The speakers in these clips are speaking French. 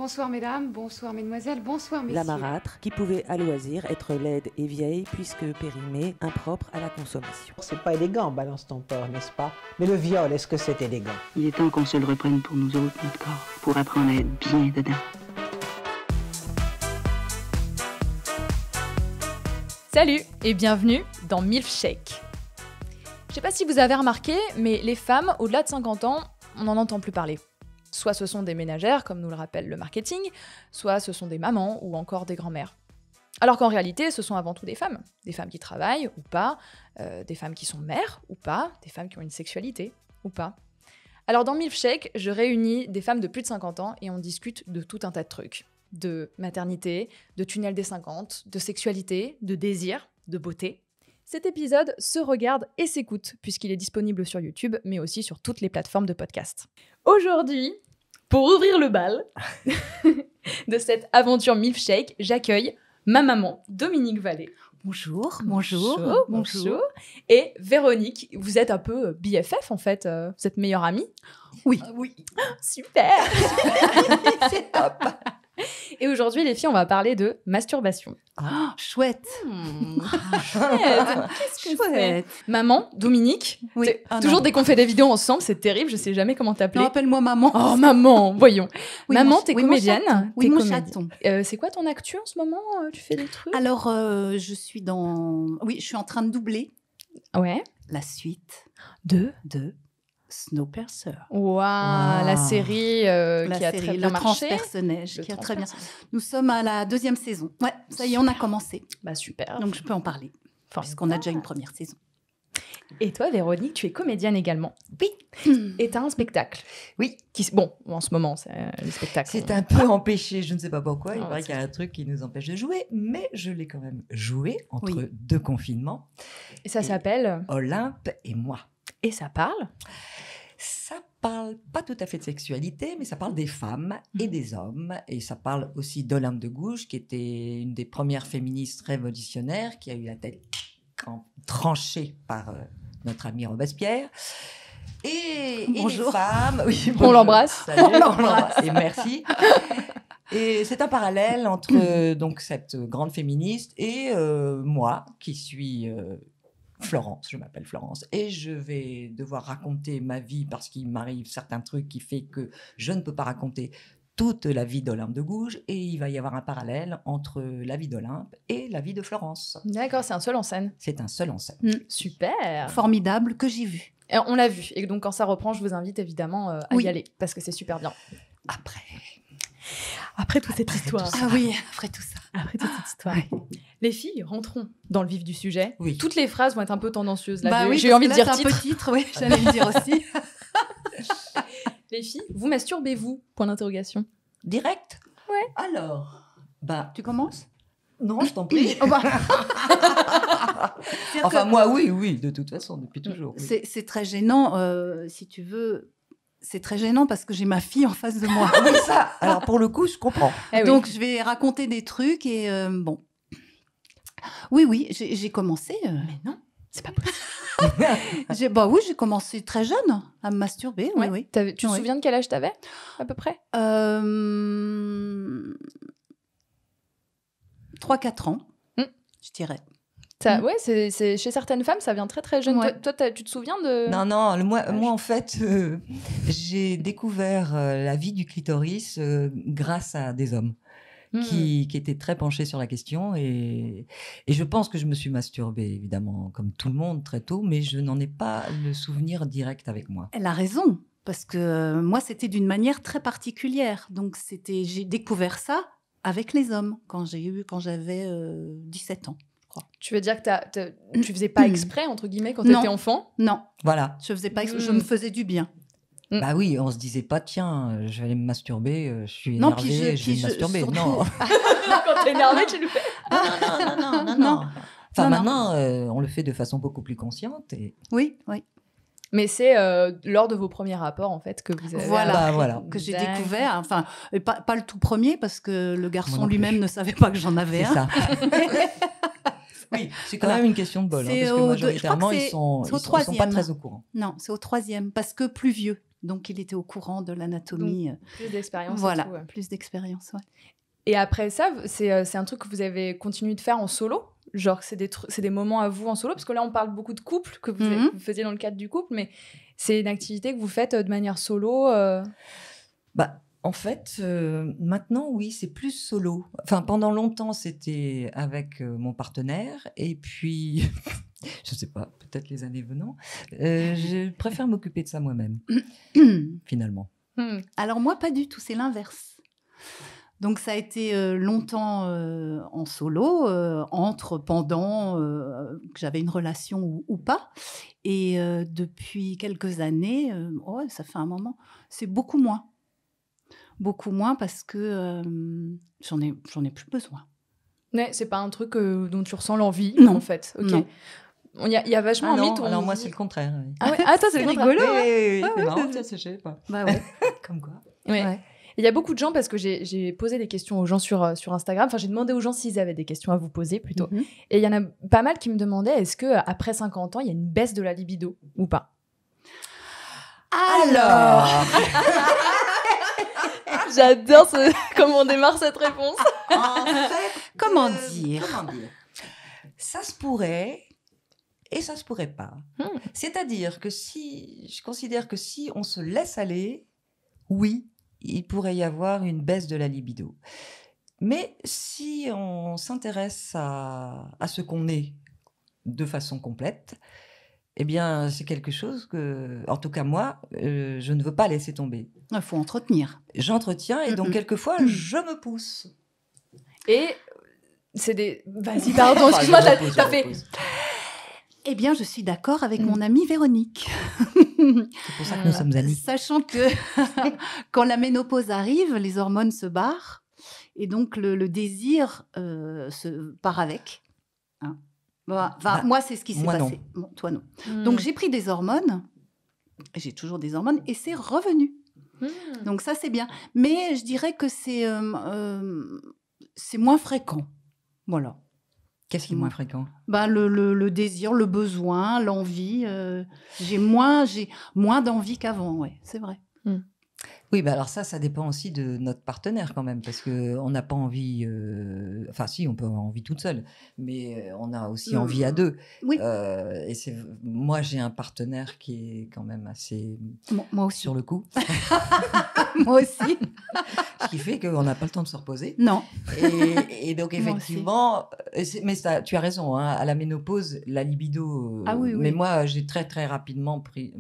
Bonsoir mesdames, bonsoir mesdemoiselles, bonsoir messieurs. La marâtre, qui pouvait à loisir être laide et vieille puisque périmée, impropre à la consommation. C'est pas élégant, balance ton porc, n'est-ce pas? Mais le viol, est-ce que c'est élégant? Il est temps qu'on se le reprenne pour nous autres, notre corps, pour apprendre à être bien dedans. Salut et bienvenue dans Milfshake. Je sais pas si vous avez remarqué, mais les femmes au-delà de 50 ans, on n'en entend plus parler. Soit ce sont des ménagères, comme nous le rappelle le marketing, soit ce sont des mamans ou encore des grands-mères. Alors qu'en réalité, ce sont avant tout des femmes qui travaillent ou pas, des femmes qui sont mères ou pas, des femmes qui ont une sexualité ou pas. Alors dans Milfshake, je réunis des femmes de plus de 50 ans et on discute de tout un tas de trucs. De maternité, de tunnel des 50, de sexualité, de désir, de beauté. Cet épisode se regarde et s'écoute puisqu'il est disponible sur YouTube, mais aussi sur toutes les plateformes de podcast. Aujourd'hui, pour ouvrir le bal de cette aventure Milfshake, j'accueille ma maman, Dominique Vallée. Bonjour. Et Véronique, vous êtes un peu BFF en fait, vous êtes meilleure amie. Oui. Super. C'est top. Et aujourd'hui, les filles, on va parler de masturbation. Chouette. Qu'est-ce que c'est ? Maman, Dominique, Oui. toujours dès qu'on fait des vidéos ensemble, c'est terrible, je sais jamais comment t'appeler. Non, appelle-moi maman. Oh maman, voyons. Oui, Maman, t'es mon comédienne. chaton. Oui, T'es mon comédienne. chaton. C'est quoi ton actu en ce moment ? Tu fais des trucs ? Alors, je suis en train de doubler Ouais. la suite De de Snowpiercer. Waouh, la série qui a très bien Le marché. transpersonnage, Le qui a très bien. transpersonnage. Nous sommes à la 2e saison. Ouais, ça y est, on a commencé. Bah super. Donc, je peux en parler, puisqu'on a déjà une première saison. Et toi, Véronique, tu es comédienne également. Oui. Et t'as un spectacle. Oui. Bon, en ce moment, c'est le spectacle. C'est un peu empêché, je ne sais pas pourquoi. Il Oh, paraît qu'il y a un truc qui nous empêche de jouer, mais je l'ai quand même joué entre Oui. 2 confinements. Et ça s'appelle Olympe et moi. Et ça parle. Ça parle pas tout à fait de sexualité, mais ça parle des femmes et des hommes. Et ça parle aussi d'Olympe de Gouges, qui était une des premières féministes révolutionnaires, qui a eu la tête tranchée par notre ami Robespierre. Et Bonjour. les femmes... Oui, On bonjour. l'embrasse. Salut, on l'embrasse. Et merci. Et c'est un parallèle entre donc cette grande féministe et moi, qui suis Florence. Je m'appelle Florence. Et je vais devoir raconter ma vie parce qu'il m'arrive certains trucs qui fait que je ne peux pas raconter toute la vie d'Olympe de Gouges. Et il va y avoir un parallèle entre la vie d'Olympe et la vie de Florence. D'accord, c'est un seul en scène. C'est un seul en scène. Super. Formidable, que j'ai vu. Et on l'a vu. Et donc, quand ça reprend, je vous invite évidemment à Oui. y aller parce que c'est super bien. Après toute cette histoire. Ah oui, après tout ça. Après toute cette histoire. Les filles, rentrons dans le vif du sujet. Oui. Toutes les phrases vont être un peu tendancieuses. Là, Bah oui, j'ai eu parce envie que de là, dire c'est un peu titre. titre, oui, j'allais le dire aussi. Les filles, vous masturbez-vous ? Point d'interrogation. Direct. Ouais. Alors, Tu commences? non, je t'en prie. Oh, bah. Enfin, moi, oui, de toute façon, depuis toujours. Oui. C'est très gênant, si tu veux. C'est très gênant parce que j'ai ma fille en face de moi. Oui, ça, alors pour le coup, je comprends. Eh oui. Donc, je vais raconter des trucs et bon. Oui, j'ai commencé. Mais non, c'est pas possible. Oui, j'ai commencé très jeune à me masturber. Ouais. Oui. Tu te Ouais. souviens de quel âge t'avais, à peu près ? 3-4 ans, Mm. je dirais. Ouais, c'est chez certaines femmes, ça vient très très jeune. Ouais. Toi, tu te souviens de... Non, moi en fait, j'ai découvert la vie du clitoris grâce à des hommes qui étaient très penchés sur la question. Et je pense que je me suis masturbée, évidemment, comme tout le monde, très tôt, mais je n'en ai pas le souvenir direct avec moi. Elle a raison, parce que moi, c'était d'une manière très particulière. Donc, j'ai découvert ça avec les hommes quand j'avais 17 ans. Tu veux dire que tu faisais pas exprès, entre guillemets, quand Non. t'étais enfant ? Non, Voilà. je faisais pas exprès, je me faisais du bien. Bah oui, on se disait pas, tiens, je vais aller me masturber, je suis Non, énervée, puis je vais puis me masturber. surtout- Non. Quand t'es énervé, tu le fais. Non. Enfin, Non. maintenant, on le fait de façon beaucoup plus consciente. Et... Oui. Mais c'est lors de vos premiers rapports, en fait, que vous avez... Voilà. Bah, voilà. Que j'ai D'accord. découvert, enfin, et pas le tout premier, parce que le Moi garçon non plus. lui-même ne savait pas que j'en avais C'est un. ça. Oui, c'est quand Voilà. même une question de bol, hein, C'est parce que je crois majoritairement, que ils sont c'est au pas 3e. très au courant. Non, c'est au 3e, parce que plus vieux. Donc, il était au courant de l'anatomie. Plus d'expérience. Voilà, et tout, ouais. plus d'expérience, ouais. Et après ça, c'est un truc que vous avez continué de faire en solo? Genre, c'est des moments à vous en solo? Parce que là, on parle beaucoup de couple, que vous faisiez dans le cadre du couple, mais c'est une activité que vous faites de manière solo Bah, en fait, maintenant, oui, c'est plus solo. Enfin, pendant longtemps, c'était avec mon partenaire. Et puis, je ne sais pas, peut-être les années venant, je préfère m'occuper de ça moi-même, finalement. Alors moi, pas du tout, c'est l'inverse. Donc ça a été longtemps en solo, pendant que j'avais une relation ou pas. Et depuis quelques années, ça fait un moment, c'est beaucoup moins. Beaucoup moins parce que j'en ai plus besoin. Mais c'est pas un truc dont tu ressens l'envie, Non. en fait. Ok. Non. Il y a vachement un mythe. Alors moi, c'est le contraire. Oui. Ah ouais, ah, toi, c'est le contraire. rigolo, Oui, hein. c'est Ouais, marrant, ouais. tiens, je sais pas. Bah ouais. Comme quoi. Ouais. Ouais. Il y a beaucoup de gens, parce que j'ai posé des questions aux gens sur Instagram, enfin j'ai demandé aux gens s'ils avaient des questions à vous poser plutôt. Mhm. Et il y en a pas mal qui me demandaient, est-ce qu'après 50 ans, il y a une baisse de la libido ou pas? Alors, J'adore comment on démarre cette réponse. En fait, Comment dire ça se pourrait et ça se pourrait pas. C'est-à-dire que je considère que si on se laisse aller, oui, il pourrait y avoir une baisse de la libido. Mais si on s'intéresse à ce qu'on est de façon complète, eh bien, c'est quelque chose que, en tout cas moi, je ne veux pas laisser tomber. il faut entretenir. J'entretiens et donc quelquefois, je me pousse. Et c'est des... Vas-y, pardon, excuse-moi, Enfin, t'as fait... Eh bien, je suis d'accord avec mon amie Véronique. C'est pour ça que nous sommes amis. Sachant que quand la ménopause arrive, les hormones se barrent et donc le désir se part avec. Hein. Moi, c'est ce qui s'est moi, passé. Bon, toi, non. Donc, j'ai pris des hormones. J'ai toujours des hormones et c'est revenu. Donc, ça, c'est bien. Mais je dirais que c'est moins fréquent. Voilà. Qu'est-ce qui est moins fréquent? Le désir, le besoin, l'envie. J'ai moins d'envie qu'avant, ouais, c'est vrai. Oui, alors ça dépend aussi de notre partenaire quand même, parce qu'on n'a pas envie... Enfin, si, on peut avoir envie toute seule, mais on a aussi envie à deux. Oui. Et moi, j'ai un partenaire qui est quand même assez Moi aussi. sur le coup, Moi aussi. ce qui fait qu'on n'a pas le temps de se reposer. Non. Et donc, Moi aussi. effectivement, mais tu as raison, hein, à la ménopause, la libido... Ah oui, oui. Mais moi, j'ai très, très rapidement pris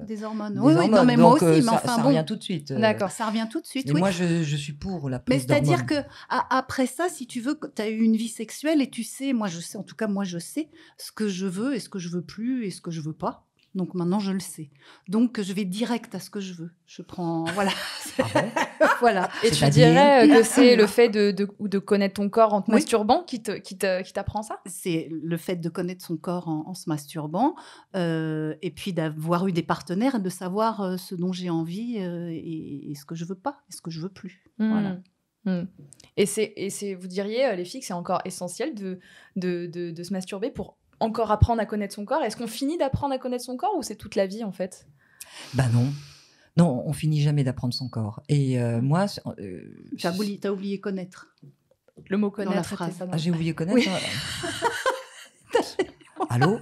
Des hormones. des Oui, hormones, non, mais moi donc, aussi. Mais ça, enfin, ça bon. revient tout de suite. D'accord. Ça revient tout de suite, Et oui. moi, je suis pour la Mais prise c'est-à-dire d'hormones. après ça, si tu veux, tu as eu une vie sexuelle et tu sais, moi je sais, en tout cas moi je sais ce que je veux et ce que je veux plus et ce que je veux pas. Donc maintenant je le sais. Donc je vais direct à ce que je veux. Je prends, voilà. Ah bon? Voilà. Et tu C'est-à-dire dirais que c'est le fait de connaître ton corps en te Oui. masturbant qui t'apprend ça? C'est le fait de connaître son corps en se masturbant et puis d'avoir eu des partenaires et de savoir ce dont j'ai envie et ce que je veux pas et ce que je veux plus. Voilà. Et vous diriez, les filles, que c'est encore essentiel de se masturber pour encore apprendre à connaître son corps? Est-ce qu'on finit d'apprendre à connaître son corps ou c'est toute la vie en fait? Ben non. Non, on finit jamais d'apprendre son corps. Et moi... T'as oublié connaître. Le mot Dans la connaître, phrase. c'était pas Ah, j'ai oublié connaître. Oui. Allô?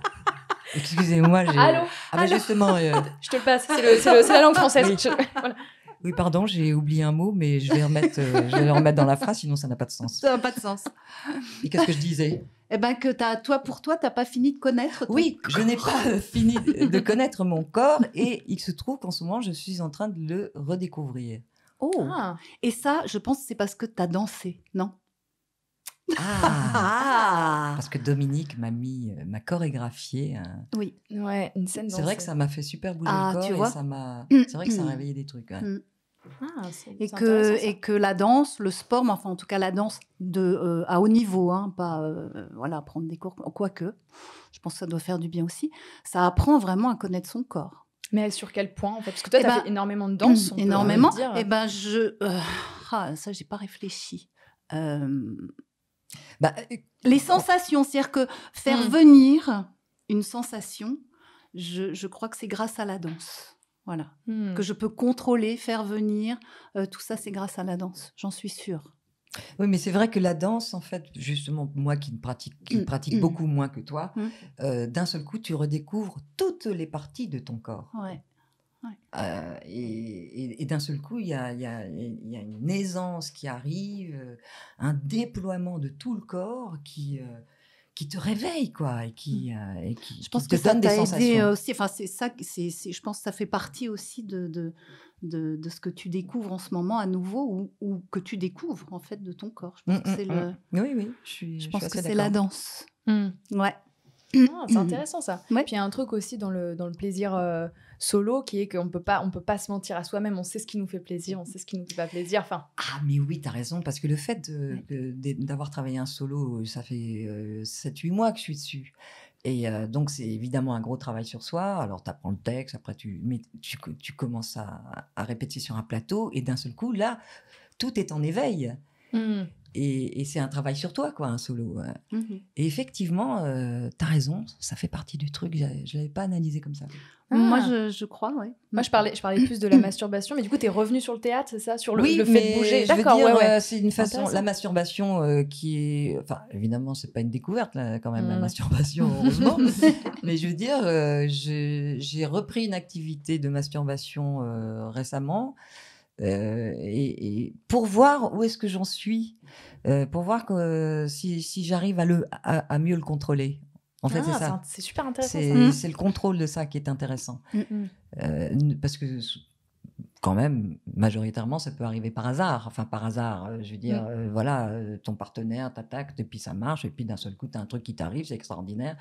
Excusez-moi. Allô? Ah ben justement... Je te le passe, c'est la langue française. Oui. Voilà. Oui, pardon, j'ai oublié un mot, mais je vais le remettre dans la phrase, sinon ça n'a pas de sens. Ça n'a pas de sens. Et qu'est-ce que je disais? Eh ben que pour toi, t'as pas fini de connaître. Oui, je n'ai pas fini de connaître mon corps et il se trouve qu'en ce moment, je suis en train de le redécouvrir. Oh. Ah. Et ça, je pense que c'est parce que t'as dansé, non? Ah, parce que Dominique m'a chorégraphié. Oui. Ouais, une scène C'est vrai que ça m'a fait super bouger Ah, le corps tu et vois c'est vrai que ça a réveillé des trucs. Ouais. Et que la danse, le sport, mais enfin en tout cas la danse à haut niveau, hein, pas prendre des cours, quoique, je pense que ça doit faire du bien aussi. Ça apprend vraiment à connaître son corps. Mais sur quel point en fait? Parce que toi, tu as fait énormément de danse. Énormément. On peut dire. Et ben ça, j'ai pas réfléchi. Les sensations, c'est-à-dire que faire venir une sensation, je crois que c'est grâce à la danse. Voilà. Hmm. Que je peux contrôler, faire venir. Tout ça, c'est grâce à la danse, j'en suis sûre. Oui, mais c'est vrai que la danse, en fait, justement, moi qui ne pratique beaucoup moins que toi, d'un seul coup, tu redécouvres toutes les parties de ton corps. Ouais. Et d'un seul coup, il y a une aisance qui arrive, un déploiement de tout le corps qui te réveille, quoi, et qui Je pense te que ça donne des t'a aidé sensations. aussi. Enfin, c'est ça. Je pense que ça fait partie aussi de ce que tu découvres en ce moment à nouveau ou que tu découvres en fait de ton corps. Je pense que c'est Oui, je pense que assez c'est la d'accord. danse. Hmm. Ouais. Ah, c'est intéressant ça. Ouais. Puis il y a un truc aussi dans le plaisir solo qui est qu'on peut pas se mentir à soi-même. On sait ce qui nous fait plaisir, on sait ce qui nous fait pas plaisir. Enfin, Ah, mais oui, tu as raison, parce que le fait d'avoir travaillé un solo, ça fait 7-8 mois que je suis dessus. Et donc, c'est évidemment un gros travail sur soi. Alors, tu apprends le texte, après, tu commences à répéter sur un plateau, et d'un seul coup, là, tout est en éveil. Et c'est un travail sur toi, quoi, un solo. Et effectivement, tu as raison, ça fait partie du truc. Je ne l'avais pas analysé comme ça. Moi, je crois, oui. moi je parlais plus de la masturbation, mais du coup t'es revenu sur le théâtre, c'est ça, sur le fait de mais bouger. je veux D'accord, dire, ouais. c'est une façon. Intéressant. La masturbation qui est. Enfin, évidemment, c'est pas une découverte, là, quand même, la masturbation, heureusement. Mais je veux dire, j'ai repris une activité de masturbation récemment. Et pour voir où est-ce que j'en suis, pour voir si j'arrive à mieux le contrôler. En fait, c'est ça. C'est super intéressant. C'est le contrôle de ça qui est intéressant. Parce que, quand même, majoritairement, ça peut arriver par hasard. Enfin, par hasard, je veux dire, voilà, ton partenaire t'attaque, et puis ça marche, et puis d'un seul coup, tu as un truc qui t'arrive, c'est extraordinaire.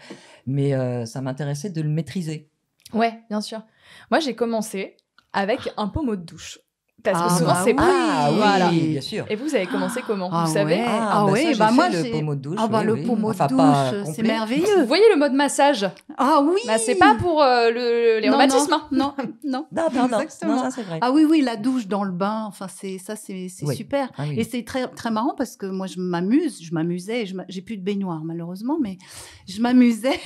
Mais ça m'intéressait de le maîtriser. Ouais, bien sûr. Moi j'ai commencé avec un pommeau de douche. Parce que souvent bah c'est oui. Ah oui, Voilà. bien sûr. Et vous avez commencé comment, vous savez? Ouais. Ça, bah j'ai moi, fait j'ai- le pommeau de douche. le oui. pommeau Enfin, de pas douche, c'est complet. merveilleux. Vous voyez le mode massage? Ah oui. Bah, c'est pas pour les Non, rhumatismes. Hein. Non. Non, Exactement. ça c'est vrai. Ah oui, la douche dans le bain, enfin c'est Oui. super. Ah oui. Et c'est très très marrant parce que moi je m'amusais, j'ai plus de baignoire malheureusement, mais je m'amusais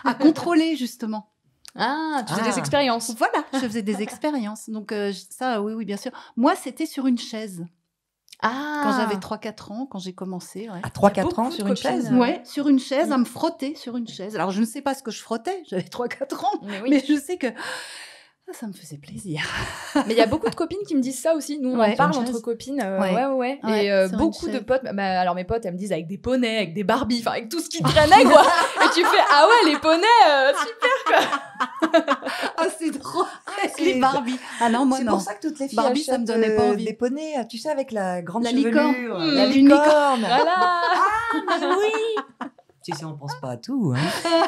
à contrôler justement. Ah, tu fais Ah. des expériences. Voilà, je faisais des expériences. Donc ça, oui, bien sûr. Moi, c'était sur une chaise. Ah. Quand j'avais 3-4 ans, quand j'ai commencé. Ouais. À 3-4 beaucoup ans de sur une copines, chaise. Ouais, sur une chaise, à me frotter sur une chaise. Alors, je ne sais pas ce que je frottais, j'avais 3-4 ans, Mais oui. mais je sais que ça me faisait plaisir. Mais il y a beaucoup de copines qui me disent ça aussi. Nous, on Ouais. en parle Sur une entre chaise. copines. Ouais. Ouais. Ouais, Et sur une beaucoup de chaise. potes. Bah, alors, mes potes, elles me disent avec des poneys, avec des Barbies, enfin, avec tout ce qui traînait, quoi. Et tu fais, ah ouais, les poneys, super. Ah, c'est drôle. c'est- Les Barbies. Ah non, moi C'est non. pour ça que toutes les filles Barbie, ça me achètent, donnait pas envie. des poneys, tu sais, avec la grande La chevelure. licorne. La L'unicorne. licorne. Voilà. Oui. Tu sais, on pense pas à tout. Hein.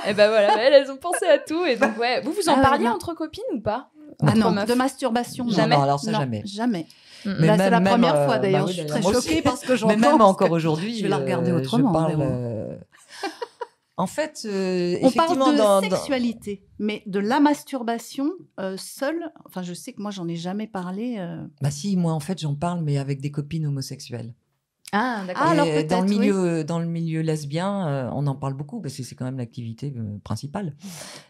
Et ben voilà, elles ont pensé à tout. Et donc, ouais. Vous en Ah ouais, parliez non. entre copines ou pas? Ah Entre non, meufs. de masturbation. non. Jamais. Non, alors ça, Non, jamais. Jamais. Mais Là, c'est la même, première fois d'ailleurs. bah oui, Je suis d'ailleurs, très moi aussi. choquée parce que j'entends. Mais même parce encore que aujourd'hui, je vais la regarder autrement, Je parle. mais En fait, on parle effectivement, de sexualité, mais de la masturbation seule. Enfin, je sais que moi, j'en ai jamais parlé. Bah si, moi en fait, j'en parle, mais avec des copines homosexuelles. Ah, d'accord. Ah, alors Et peut-être, dans le milieu lesbien, on en parle beaucoup parce que c'est quand même l'activité principale.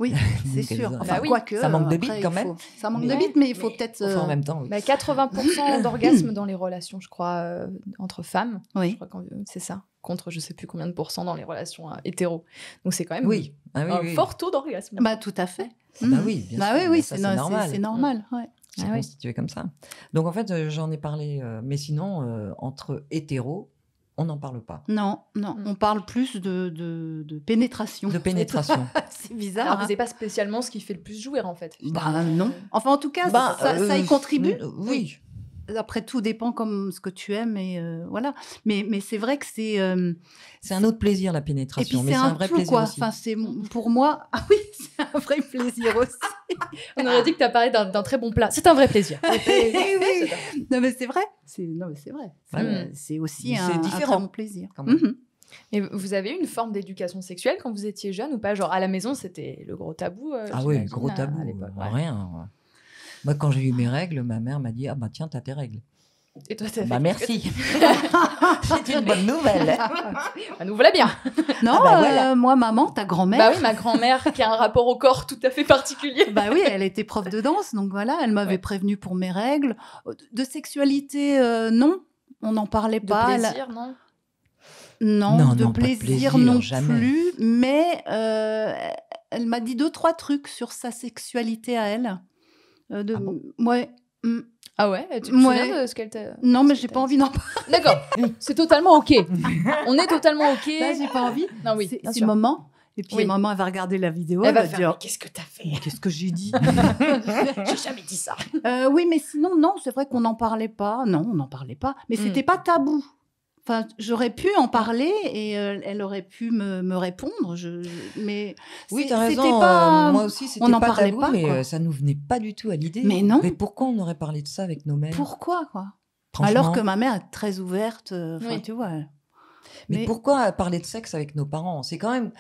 Oui, c'est Donc, sûr. bah Enfin, oui, quoique. ça manque de après, bite, quand il même. faut- Ça manque Mais- de bite, mais il faut peut-être. Enfin, en même temps, oui. Bah, 80% d'orgasme dans les relations, je crois, entre femmes. Je Oui. crois que c'est ça. Contre je sais plus combien de pourcents dans les relations hétéros. Donc c'est quand même Oui. Ah oui, un oui. fort taux d'orgasme. Bah, tout à fait. Ah bah oui, bien Bah sûr, oui, ça, c'est c'est normal. C'est normal. Ouais. C'est Ah oui. constitué comme ça. Donc en fait, j'en ai parlé, mais sinon, entre hétéros, on n'en parle pas. Non, on parle plus de pénétration. De pénétration. C'est bizarre. Alors hein. vous savez pas spécialement ce qui fait le plus jouir en fait. Bah non. Enfin, en tout cas, Bah, ça y contribue. Oui. Après, tout dépend comme ce que tu aimes et voilà. Mais c'est vrai que c'est. C'est un autre plaisir, la Et puis pénétration, mais c'est c'est un un vrai tout, plaisir quoi. aussi. Enfin, c'est pour moi. Ah oui, c'est un vrai plaisir aussi. On aurait dit que tu as parlé d'un très bon plat. C'est un vrai plaisir. Non mais c'est vrai. Non mais c'est vrai. Ouais. C'est aussi Mais un c'est différent, très bon plaisir. quand même. Mhm. Et vous avez eu une forme d'éducation sexuelle quand vous étiez jeune ou pas? Genre à la maison, c'était le gros tabou. Ah oui, j'imagine, gros tabou, à l'époque, ouais. rien. Moi, quand j'ai eu mes règles, ma mère m'a dit « Ah bah tiens, t'as tes règles Et toi, t'as fait Bah quelque merci. C'est une bonne nouvelle. Ah, nous voilà bien. Non, bah voilà. moi, maman, ta grand-mère. Bah oui, ma grand-mère qui a un rapport au corps tout à fait particulier. Bah oui, elle était prof de danse, donc voilà, elle m'avait Ouais. prévenue pour mes règles. De sexualité, non, on n'en parlait De pas. plaisir, non? Non, Non, de non, pas de plaisir, plaisir, non jamais. plus. Mais elle m'a dit 2-3 trucs sur sa sexualité à elle. Ah bon Ouais. Ah ouais? Tu te Ouais. souviens de ce qu'elle t'a... Non, mais ce j'ai que pas t'as envie d'en parler. D'accord, c'est totalement OK. On est totalement OK. Là, j'ai pas envie. Non, oui, c'est bien c'est sûr. maman. Et puis Oui. maman, elle va regarder la vidéo. Elle va va faire, dire, mais qu'est-ce que t'as fait? mais qu'est-ce que j'ai dit? J'ai jamais dit ça. Oui, mais sinon, non, c'est vrai qu'on n'en parlait pas. Non, on n'en parlait pas. Mais c'était pas tabou. Enfin, j'aurais pu en parler et elle aurait pu me répondre. Mais Oui, c'est- t'as raison. c'était pas- Moi aussi, c'était on n'en pas parlait tabou, pas, mais quoi. ça nous venait pas du tout à l'idée. Mais non. Mais pourquoi on aurait parlé de ça avec nos mères? Pourquoi, quoi? Franchement. Alors que ma mère est très ouverte. Enfin, Oui. tu vois. Mais pourquoi parler de sexe avec nos parents? C'est quand même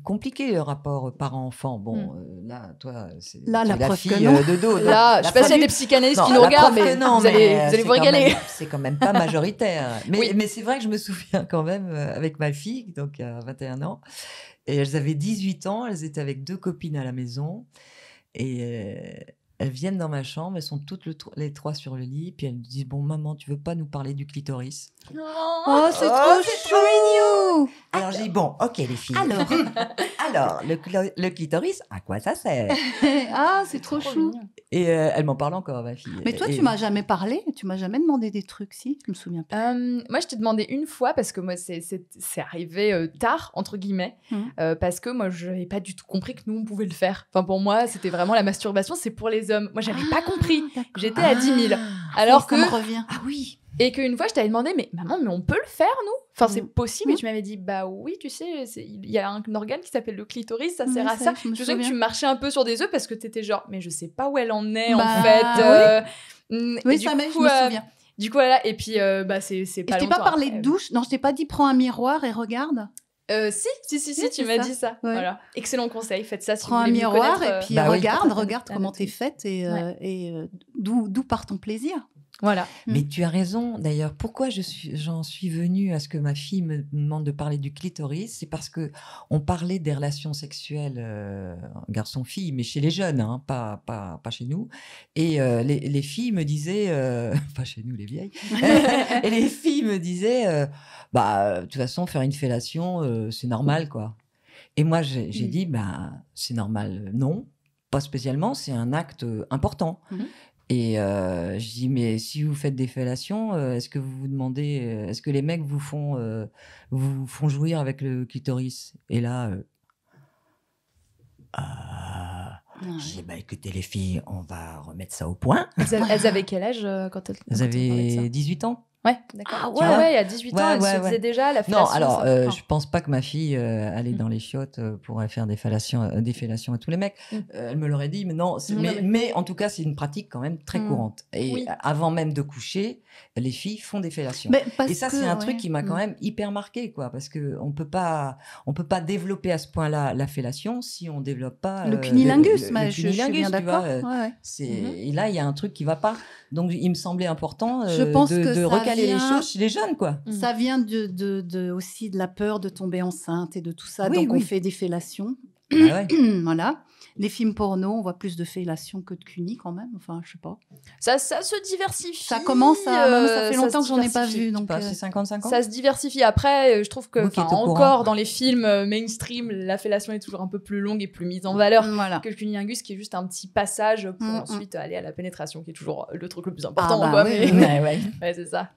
compliqué le rapport parent-enfant. Bon, là, toi, c'est Là, tu la es la preuve fille que non. de dos. Là, je sais pas s'il y a famille- des psychanalystes Non, qui nous la regardent, preuve mais que non, vous allez c'est vous quand régaler. même- C'est quand même pas majoritaire. Mais, Oui. mais c'est vrai que je me souviens quand même avec ma fille, donc à 21 ans, et elles avaient 18 ans, elles étaient avec 2 copines à la maison, et elles viennent dans ma chambre, elles sont toutes les 3 sur le lit, puis elles me disent, bon maman, tu veux pas nous parler du clitoris? Oh, c'est Oh, trop c'est chou. mignon. Alors j'ai dit, bon, ok les filles. Alors, Alors, le clitoris, à quoi ça sert? ah, c'est trop chou. Et elle m'en parle encore, ma fille. Mais toi, Et- tu m'as jamais parlé. Tu m'as jamais demandé des trucs, si? Je me souviens pas. Moi, je t'ai demandé une fois parce que moi, c'est arrivé tard, entre guillemets, parce que moi, je n'avais pas du tout compris que nous, on pouvait le faire. Enfin, pour moi, c'était vraiment la masturbation, c'est pour les hommes. Moi, j'avais pas compris. D'accord. J'étais à 10 000. Ah, Alors ça que... me revient. ah oui. Et qu'une fois, je t'avais demandé, mais maman, mais on peut le faire, nous? Enfin, c'est Mm. possible. Et Mm. tu m'avais dit, bah oui, tu sais, il y a un organe qui s'appelle le clitoris, ça Oui, sert à ça, ça. je me Je sais que tu souviens. marchais un peu sur des œufs parce que t'étais genre, mais je sais pas où elle en est, en Bah, fait. Oui, et ça du m'est, je coup, me souviens. Du coup, voilà. Et puis, bah, c'est Et pas je t'ai pas longtemps parlé après. de douche. Non, je t'ai pas dit prends un miroir et regarde. Si, tu c'est m'as ça. dit ça. Ouais. Voilà. Excellent conseil, faites ça si Prends vous un voulez mieux miroir connaître, et puis Bah oui. regarde Ah, comment mais t'es faite et, Ouais. d'où part ton plaisir. Voilà. Mais tu as raison. D'ailleurs, pourquoi j'en suis venue à ce que ma fille me demande de parler du clitoris? C'est parce que on parlait des relations sexuelles garçon-fille, mais chez les jeunes, hein, pas chez nous. Et les filles me disaient, pas chez nous les vieilles, et les filles me disaient, bah de toute façon faire une fellation, c'est normal quoi. Et moi j'ai dit, bah c'est normal, non, pas spécialement, c'est un acte important. Mhm. Et je dis, mais si vous faites des fellations, est-ce que vous vous demandez, est-ce que les mecs vous font jouir avec le clitoris? Et là, je dis, bah écoutez les filles, on va remettre ça au point. Elles avaient quel âge quand elles Vous quand on parlait de ça? avez 18 ans? Ouais, d'accord. Ah Tu ouais. vois, ouais, il y a 18 ans, Ouais, elle ouais, se faisait ouais. déjà la Non, fellation. alors, ça. Enfin, je pense pas que ma fille allait dans les chiottes pour faire des fellations à tous les mecs. Elle me l'aurait dit, mais non. Non, Mais en tout cas, c'est une pratique quand même très courante. Et Oui. avant même de coucher, les filles font des fellations. Mais parce Et ça, que, c'est un ouais. truc qui m'a quand même hyper marqué, quoi, parce que on peut pas développer à ce point-là la fellation si on développe pas Le cunilingus, le mais je suis cunilingus, bien tu vois, d'accord. Ouais, ouais. Et là, il y a un truc qui va pas. Donc, il me semblait important Je pense que de ça recaler les vient- choses chez les jeunes, quoi. Ça vient aussi de la peur de tomber enceinte et de tout ça. Oui, Donc, oui. on fait des fellations. Ah ouais. Voilà. Les films porno, on voit plus de fellations que de cunis quand même. Enfin, je sais pas. Ça se diversifie. Ça commence à. ça fait ça longtemps se que j'en ai pas diversifie. vu. Donc, C'est 55 ans. Ça se diversifie. Après, je trouve que Vous qui êtes enfin, au courant. encore dans les films mainstream, la fellation est toujours un peu plus longue et plus mise en valeur voilà. que le cunilingus, qui est juste un petit passage pour ensuite aller à la pénétration, qui est toujours le truc le plus important. bah quoi, oui, mais... oui. Ouais. ouais, c'est ça.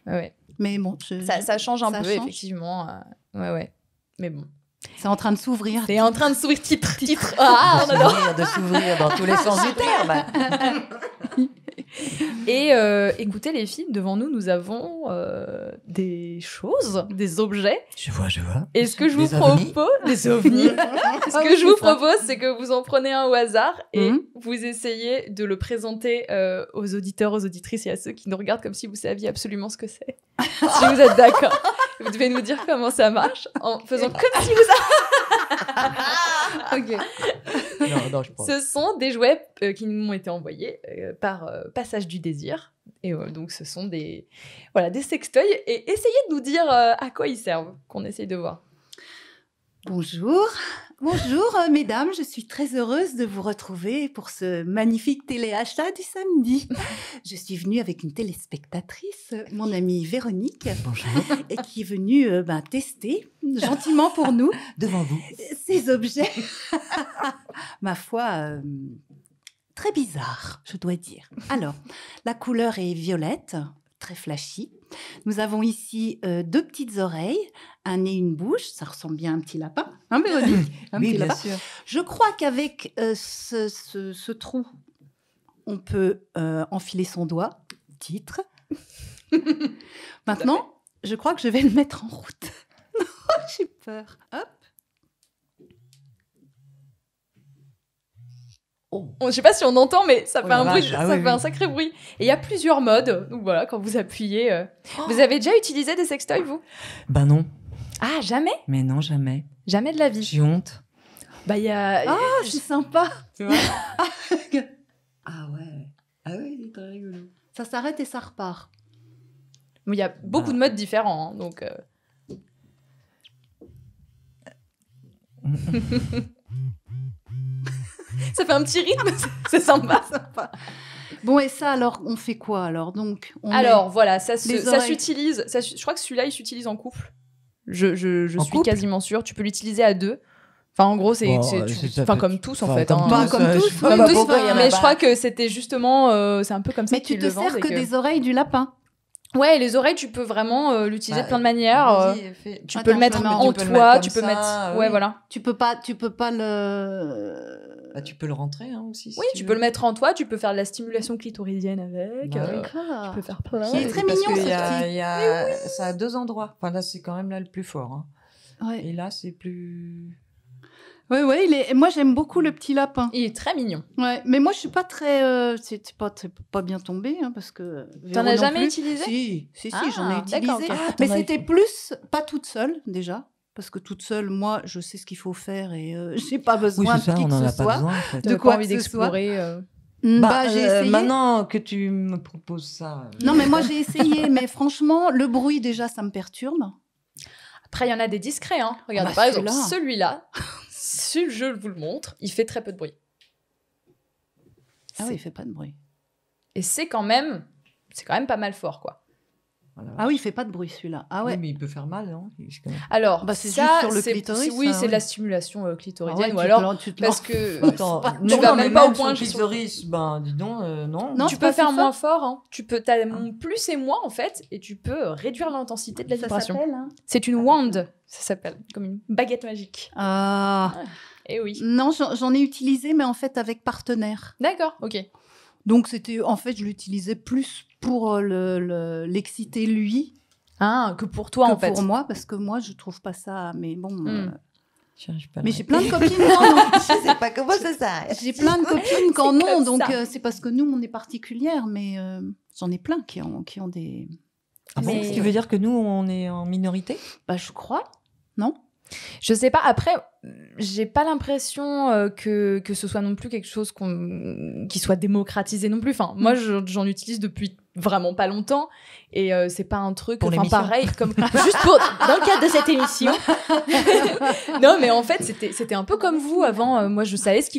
Ouais. Mais bon, Ça change un Ça peu, change. effectivement. Ouais. Mais bon. c'est en train de s'ouvrir. C'est en train de s'ouvrir titre. Ah, on adore. De s'ouvrir dans tous les sens du terme. Et écoutez, les filles, devant nous, nous avons des choses, des objets. Je vois. Et ce que je vous Des ovnis. propose, des ovnis. Ce que je vous propose, c'est que vous en prenez un au hasard et vous essayez de le présenter aux auditeurs, aux auditrices et à ceux qui nous regardent comme si vous saviez absolument ce que c'est. Si vous êtes d'accord, vous devez nous dire comment ça marche en faisant comme si vous Ok. Non, je pense. Ce sont des jouets qui nous ont été envoyés par Passage du Désir. Et donc, ce sont des sextoys. Et essayez de nous dire à quoi ils servent, qu'on essaye de voir. Bonjour, mesdames, je suis très heureuse de vous retrouver pour ce magnifique téléachat du samedi. Je suis venue avec une téléspectatrice, mon amie Véronique, et qui est venue tester gentiment pour nous Devant vous. ces objets, ma foi, très bizarres, je dois dire. Alors, la couleur est violette, très flashy. Nous avons ici 2 petites oreilles, un nez, une bouche. Ça ressemble bien à un petit lapin, hein, Véronique? Un Oui, petit bien lapin. sûr. Je crois qu'avec ce trou, on peut enfiler son doigt. Titre. Maintenant, je crois que je vais le mettre en route. J'ai peur. Hop. Je sais pas si on entend, mais ça Oh fait la un bruit, vache, ça ah fait oui, un oui. sacré bruit. Et il y a plusieurs modes. Donc voilà, quand vous appuyez. Vous avez déjà utilisé des sextoys, vous? Ben non, Ah, jamais? mais non, jamais. Jamais de la vie. J'ai honte. Bah, il y a. Ah, c'est sympa. Tu vois? Ah ouais. Ah oui, c'est très rigolo. Ça s'arrête et ça repart. Il y a beaucoup de modes différents. Hein, donc. Ça fait un petit rythme, c'est sympa. Bon, et ça, alors, on fait quoi alors? Donc, on Alors voilà, ça les oreilles. s'utilise. Je crois que celui-là, il s'utilise en couple. Je En suis couple quasiment sûre. Tu peux l'utiliser à 2. Enfin, en gros, Bon, ça fait- comme tous en enfin, fait. comme hein. tous, Bah, comme tous, je sais oui, pas tous, pourquoi il y en a Mais je pas. crois que c'était justement, c'est un peu comme ça Mais tu qu'ils te le vendent. sers et que des oreilles du lapin. Ouais, les oreilles, tu peux vraiment l'utiliser de Bah, plein de manières. vas-y, fais- Tu Attends, peux le mettre je le mets en tu peux le toi, mettre tu comme peux ça, mettre. oui. Ouais, voilà. Tu peux pas le... Bah, tu peux le rentrer hein, aussi. si Oui, tu veux. peux le mettre en toi, tu peux faire de la stimulation clitoridienne avec. Bah oui. Tu peux faire plein. Il est très Parce mignon, que ce petit. ça a 2 endroits. Enfin, là, c'est quand même là le plus fort. Hein. Ouais. Et là, c'est plus. Ouais, moi j'aime beaucoup le petit lapin. Il est très mignon. Ouais, mais moi je suis pas très, c'est pas bien tombé hein, parce que. T'en Véro as non jamais plus. utilisé? Si, Ah, j'en ai utilisé. d'accord, ok. Mais t'en as c'était plus pas toute seule déjà, parce que toute seule, moi je sais ce qu'il faut faire et j'ai pas Oui, besoin c'est de ça, qui on que n'en ce a pas soit. besoin en fait. De T'as quoi pas envie que ce soit. d'explorer. J'ai essayé. Maintenant que tu me proposes ça. Non, mais moi j'ai essayé, mais franchement, le bruit déjà ça me perturbe. Après, il y en a des discrets. Hein. Regardez, bah, par exemple, celui-là. celui-là, si je vous le montre, il fait très peu de bruit. Ah oui, il fait pas de bruit. Et c'est quand même pas mal fort, quoi. Voilà. Ah oui, il fait pas de bruit celui-là. Ah Oui, ouais. mais il peut faire mal, non Alors, Bah, c'est ça, juste sur le c'est- clitoris, Oui, ça, c'est ouais. de la stimulation Ah clitoridienne. ouais, ou alors, tu te parce lances. que Attends, tu vas même pas au point sur le clitoris, ben dis donc, non. Non, tu c'est peux pas faire si moins fort. fort. Hein. T'as mon plus et moins, en fait, et tu peux réduire l'intensité de la Ça vibration. s'appelle, hein. C'est une wand, ça s'appelle, comme une baguette magique. Ah. Et oui. Non, j'en ai utilisé, mais en fait avec partenaire. D'accord, ok. Donc c'était, en fait, je l'utilisais plus pour l'exciter lui Ah, que pour toi, que en fait. pour moi, parce que moi je trouve pas ça. Mais bon. J'arrive pas à Mais le j'ai répéter. plein de copines qui en ont. Je sais pas comment ça s'arrête. J'ai plein de copines qui en C'est ont, comme donc ça. c'est parce que nous on est particulières, mais j'en ai plein qui ont des. Ah bon, Mais- tu veux dire que nous, on est en minorité? Bah je crois, non? Je sais pas, après, j'ai pas l'impression que ce soit non plus quelque chose qui soit démocratisé non plus. Enfin, moi, j'en utilise depuis vraiment pas longtemps et c'est pas un truc. Pour Enfin, l'émission. pareil, comme juste pour dans le cadre de cette émission. Non, mais en fait, c'était un peu comme vous avant. Moi, je sais ce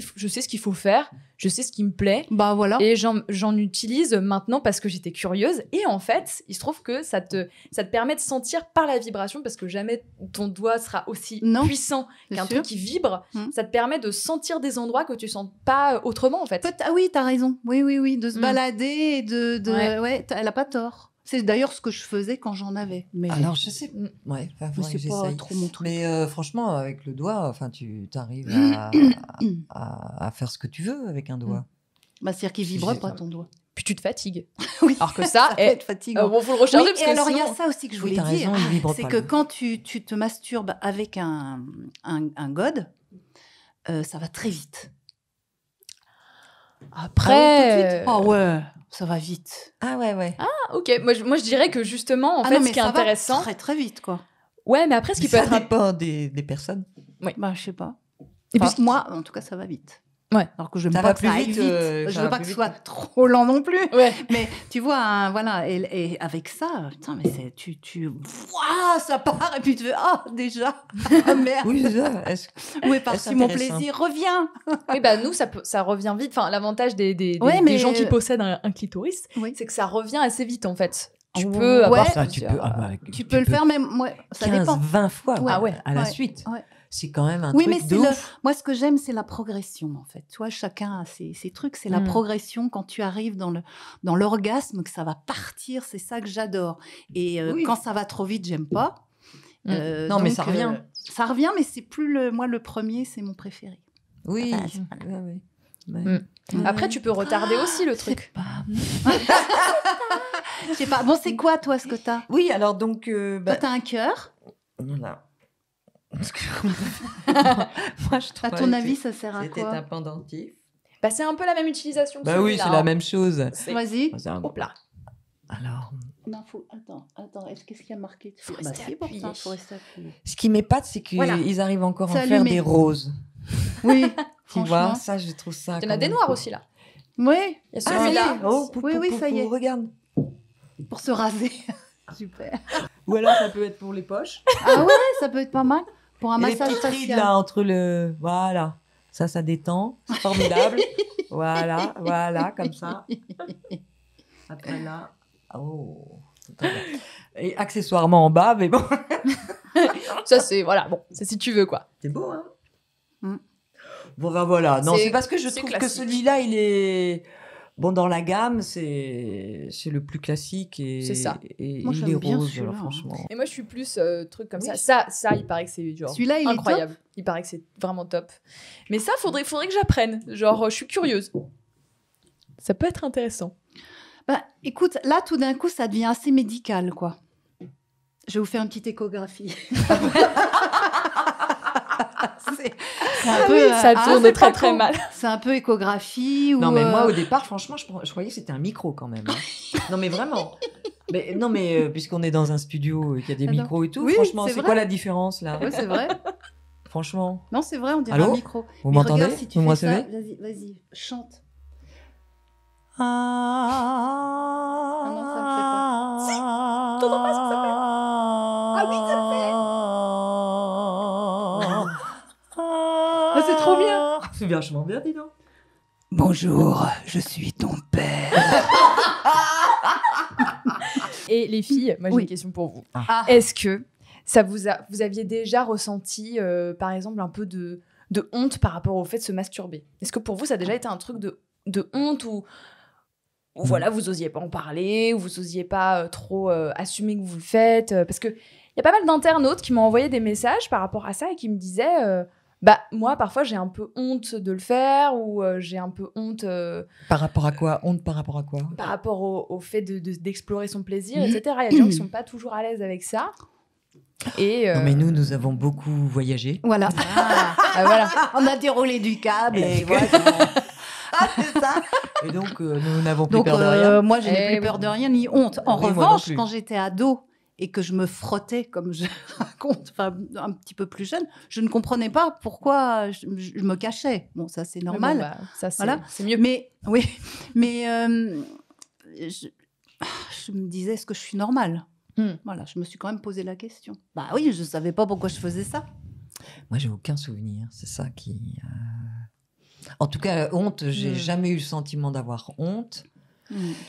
qu'il faut faire, je sais ce qui me plaît. Bah voilà. Et j'en utilise maintenant parce que j'étais curieuse. Et en fait, il se trouve que ça te permet de sentir par la vibration, parce que jamais ton doigt sera aussi Non, puissant c'est qu'un sûr. truc qui vibre. Mm. Ça te permet de sentir des endroits que tu sens pas autrement, en fait. Ah oui, t'as raison. Oui, de se Mm. balader et Ouais. ouais, elle a pas tort. C'est d'ailleurs ce que je faisais quand j'en avais. Mais Alors, je sais. Mm. Ouais, mais faudrait que c'est pas j'essaye. trop mon truc. Mais franchement, avec le doigt, enfin, tu arrives à faire ce que tu veux avec un doigt. Bah, c'est-à-dire qu'il vibre J'ai- pas ton doigt. Puis tu te fatigues. Oui. Alors que ça, peut être fatigant. bon, faut le recharger Oui, parce et que alors il y a sinon- ça aussi que je Oui, voulais t'as dire, raison, il vibre c'est pas, que le- quand tu te masturbes avec un god, ça va très vite. Après, Ah ouais, ça va vite. Ah ouais. ah, ok. Moi, je dirais que justement, en Ah fait, non, mais ce qui est ça va intéressant, très très vite quoi. ouais, mais après, ce qui peut Ça être dépend des personnes. Bah je sais pas. Et Enfin, puis, moi, en tout cas, ça va vite. Ouais. Alors que je Ça veux va pas que plus ça aille vite, vite. ça Je va veux pas plus que ce vite. soit trop lent non plus. Ouais. Mais tu vois, voilà. Et avec ça, putain, mais Ouah, ça part et puis tu fais déjà. Ah, merde. Oui, c'est ça. Où est Est-ce parti mon intéressant? plaisir? Reviens. Oui, bah nous, ça revient vite. Enfin, l'avantage des Ouais, mais- gens qui possèdent un clitoris, Oui. c'est que ça revient assez vite, en fait. Tu Ouais. peux avoir Ça, tu plusieurs- peux, Tu peux le faire, mais ça 15, dépend. 20 fois Ouais. Ah ouais. à la Ouais. suite. Ouais. C'est quand même un Oui, truc mais de c'est ouf. moi, ce que j'aime, c'est la progression, en fait. Tu vois, chacun a ses trucs. C'est la Mm. progression quand tu arrives dans l'orgasme, que ça va partir. C'est ça que j'adore. Et Oui. quand ça va trop vite, j'aime pas. Mm. Non, mais donc, ça revient. Ça revient, mais c'est plus moi, le premier, c'est mon préféré. Oui. Enfin, Ouais, ouais. Ouais. Mm. Après, tu peux retarder aussi le truc. Je sais pas. Bon, c'est quoi, toi, ce que t'as? Oui, alors donc. Toi, t'as un cœur. Voilà. Moi, je À trouvais ton que avis, ça sert à c'était quoi? un pendentif. Bah, c'est un peu la même utilisation que Bah oui, celui-là, c'est la hein. même chose. Vas-y. C'est un- Hop là. Alors, Non, Attends, qu'est-ce qu'il y a marqué dessus? Faut rester si, appuyé. pourtant, faut rester appuyé. ce qui m'épate, c'est qu'ils Voilà. arrivent encore à C'est en faire allumé. des roses. Oui, Tu vois, franchement. ça, je trouve ça. Il y en quand a des même noirs cool. aussi, là. Oui, Il y a Ah, celui-là. ça y est. Oui, ça y est. Regarde. pour se raser. Super. Ou alors, ça peut être pour les poches. Ah ouais, ça peut être pas mal. Pour un Et les massage petites rides, facial. là, entre le. Voilà. Ça détend. C'est formidable. voilà, comme ça. Après là. Oh. c'est très bien. Et accessoirement en bas, mais bon. Ça, c'est, voilà, bon, c'est si tu veux, quoi. C'est beau, hein Mm. Bon, ben voilà. Non, C'est- c'est parce que je c'est trouve que classique. celui-là, il est. Bon, dans la gamme, c'est le plus classique et, C'est ça. et Moi, il j'aime est bien rose, celui-là, alors, hein. franchement. Et moi, je suis plus truc comme Oui. ça. Ça, il paraît que c'est genre Celui-là, il est incroyable. Il paraît que c'est vraiment top. Mais ça, faudrait que j'apprenne. Genre, je suis curieuse. Ça peut être intéressant. Bah, écoute, là, tout d'un coup, ça devient assez médical, quoi. Je vais vous faire une petite échographie. c'est un peu, ça tourne c'est très pas très con. mal. C'est un peu échographie ou. Non, mais moi, au départ, franchement, je croyais que c'était un micro quand même. hein. Non, mais vraiment. Mais, non, mais puisqu'on est dans un studio, qu'il y a des Attends. micros et tout, Oui, franchement, c'est c'est vrai. quoi la différence là Ouais, c'est vrai. Franchement. Non, c'est vrai, on dirait Allô un micro. Vous Mais m'entendez regarde, si tu Vous me fais ça, recevez vas-y, chante. Ah non, ça le fait pas. Si t'entends pas ce que ça fait Ah oui, ça le fait Ah, c'est trop bien. C'est vachement bien, dis donc. Bonjour, je suis ton père. Et les filles, moi j'ai Oui. une question pour vous. Ah. Est-ce que vous aviez déjà ressenti, par exemple, un peu de honte par rapport au fait de se masturber? Est-ce que pour vous, ça a déjà été un truc de honte ou voilà, vous osiez pas en parler, ou vous osiez pas trop assumer que vous le faites? Parce que il y a pas mal d'internautes qui m'ont envoyé des messages par rapport à ça et qui me disaient bah moi parfois j'ai un peu honte de le faire ou j'ai un peu honte Par rapport à quoi? Honte par rapport à quoi? par rapport au fait d'explorer son plaisir, etc. Il y a des gens qui sont pas toujours à l'aise avec ça. Et Non, mais nous avons beaucoup voyagé. Voilà. voilà. On a déroulé du câble. Et tu vois, Ah, c'est ça. Et donc, nous n'avons plus Donc, peur de rien. moi, je n'ai Eh plus oui. peur de rien ni honte. En Oui, moi non revanche, plus. quand j'étais ado et que je me frottais, comme je raconte, enfin, un petit peu plus jeune, je ne comprenais pas pourquoi je me cachais. Bon, ça, c'est normal. Mais bon, bah, ça, Voilà. c'est mieux. Mais, oui, mais je me disais, est-ce que je suis normale? Voilà, je me suis quand même posé la question. Bah oui, je ne savais pas pourquoi je faisais ça. Moi, j'ai aucun souvenir. C'est ça qui. En tout cas, honte, j'ai jamais eu le sentiment d'avoir honte.